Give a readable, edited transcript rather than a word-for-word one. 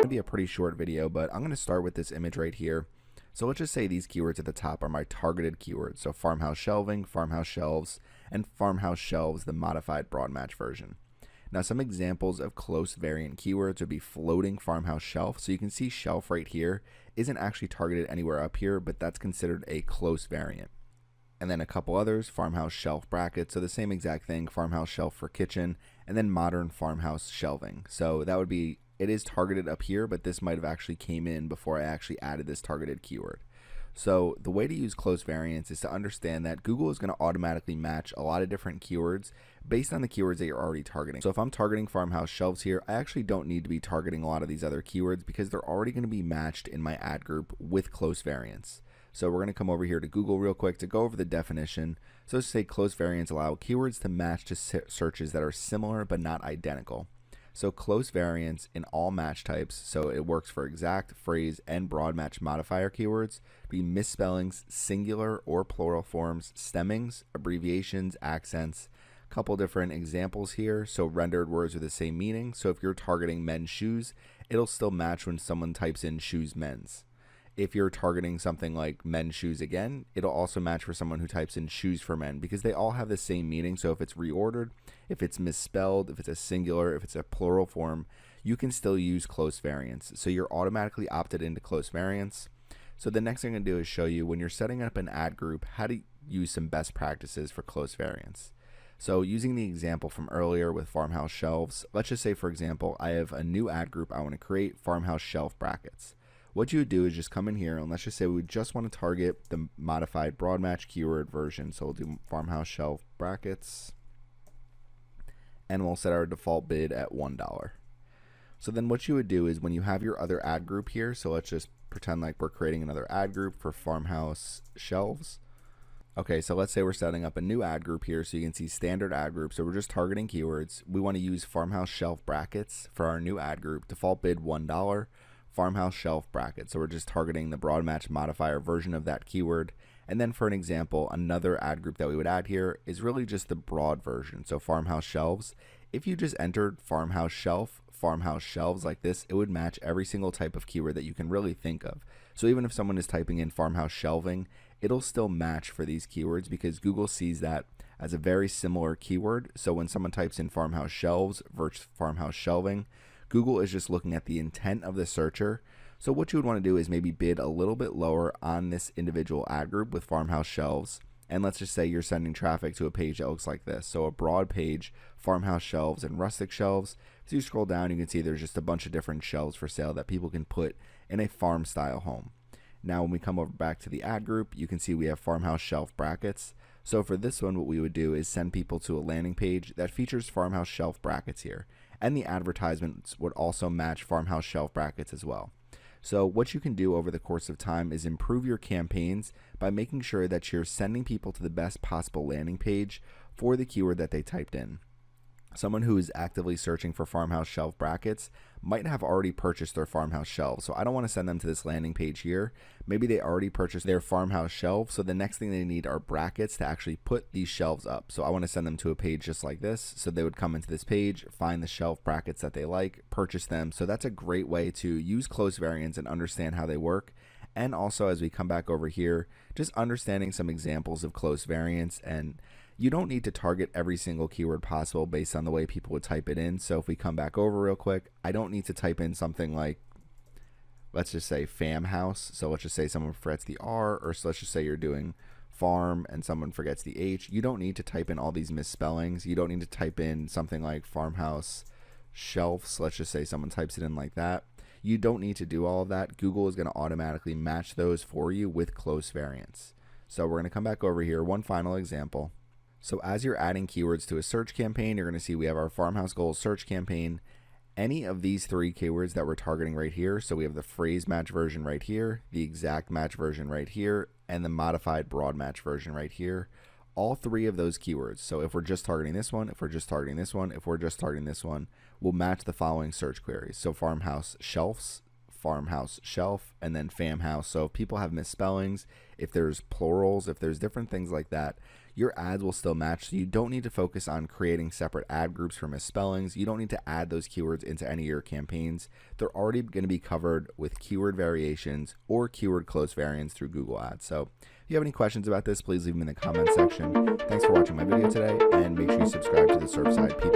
to be a pretty short video, but I'm going to start with this image right here. So let's just say these keywords at the top are my targeted keywords. So farmhouse shelving, farmhouse shelves, and farmhouse shelves, the modified broad match version. Now some examples of close variant keywords would be floating farmhouse shelf. So you can see shelf right here isn't actually targeted anywhere up here, but that's considered a close variant. And then a couple others, farmhouse shelf brackets, so the same exact thing, farmhouse shelf for kitchen, and then modern farmhouse shelving. So that would be, it is targeted up here, but this might have actually came in before I actually added this targeted keyword. So the way to use close variants is to understand that Google is going to automatically match a lot of different keywords based on the keywords that you're already targeting. So if I'm targeting farmhouse shelves here, I actually don't need to be targeting a lot of these other keywords because they're already going to be matched in my ad group with close variants. So we're going to come over here to Google real quick to go over the definition. So let's say close variants allow keywords to match to searches that are similar but not identical. So close variants in all match types, so it works for exact, phrase, and broad match modifier keywords, be misspellings, singular or plural forms, stemmings, abbreviations, accents. A couple different examples here. So rendered words with the same meaning. So if you're targeting men's shoes, it'll still match when someone types in shoes men's. If you're targeting something like men's shoes again, it'll also match for someone who types in shoes for men because they all have the same meaning. So if it's reordered, if it's misspelled, if it's a singular, if it's a plural form, you can still use close variants. So you're automatically opted into close variants. So the next thing I'm going to do is show you when you're setting up an ad group, how to use some best practices for close variants. So using the example from earlier with farmhouse shelves, let's just say, for example, I have a new ad group I want to create, farmhouse shelf brackets. What you would do is just come in here and let's just say we just want to target the modified broad match keyword version. So we'll do farmhouse shelf brackets and we'll set our default bid at $1. So then what you would do is when you have your other ad group here, so let's just pretend like we're creating another ad group for farmhouse shelves. Okay, so let's say we're setting up a new ad group here so you can see standard ad group. So we're just targeting keywords. We want to use farmhouse shelf brackets for our new ad group. Default bid $1. Farmhouse shelf bracket. So we're just targeting the broad match modifier version of that keyword. And then for an example, another ad group that we would add here is really just the broad version. So farmhouse shelves. If you just entered farmhouse shelf, farmhouse shelves like this, it would match every single type of keyword that you can really think of. So even if someone is typing in farmhouse shelving, it'll still match for these keywords because Google sees that as a very similar keyword. So when someone types in farmhouse shelves versus farmhouse shelving, Google is just looking at the intent of the searcher. So what you would want to do is maybe bid a little bit lower on this individual ad group with farmhouse shelves. And let's just say you're sending traffic to a page that looks like this. So a broad page, farmhouse shelves and rustic shelves. As you scroll down, you can see there's just a bunch of different shelves for sale that people can put in a farm style home. Now when we come over back to the ad group, you can see we have farmhouse shelf brackets. So for this one, what we would do is send people to a landing page that features farmhouse shelf brackets here. And the advertisements would also match farmhouse shelf brackets as well. So what you can do over the course of time is improve your campaigns by making sure that you're sending people to the best possible landing page for the keyword that they typed in. Someone who is actively searching for farmhouse shelf brackets might have already purchased their farmhouse shelves. So I don't want to send them to this landing page here. Maybe they already purchased their farmhouse shelf. So the next thing they need are brackets to actually put these shelves up. So I want to send them to a page just like this. So they would come into this page, find the shelf brackets that they like, purchase them. So that's a great way to use close variants and understand how they work. And also as we come back over here, just understanding some examples of close variants. And you don't need to target every single keyword possible based on the way people would type it in. So if we come back over real quick, I don't need to type in something like, let's just say fam house. So let's just say someone forgets the R, or so let's just say you're doing farm and someone forgets the H. You don't need to type in all these misspellings. You don't need to type in something like farmhouse shelves. Let's just say someone types it in like that. You don't need to do all of that. Google is going to automatically match those for you with close variants. So we're going to come back over here. One final example. So as you're adding keywords to a search campaign, you're going to see we have our farmhouse goals search campaign. Any of these three keywords that we're targeting right here, so we have the phrase match version right here, the exact match version right here, and the modified broad match version right here. All three of those keywords. So if we're just targeting this one, if we're just targeting this one, if we're just targeting this one, we'll match the following search queries. So farmhouse shelves, farmhouse shelf, and then fam house. So if people have misspellings, if there's plurals, if there's different things like that, your ads will still match. So you don't need to focus on creating separate ad groups for misspellings. You don't need to add those keywords into any of your campaigns. They're already going to be covered with keyword variations or keyword close variants through Google Ads. So if you have any questions about this, please leave them in the comment section. Thanks for watching my video today, and make sure you subscribe to the Surfside PPC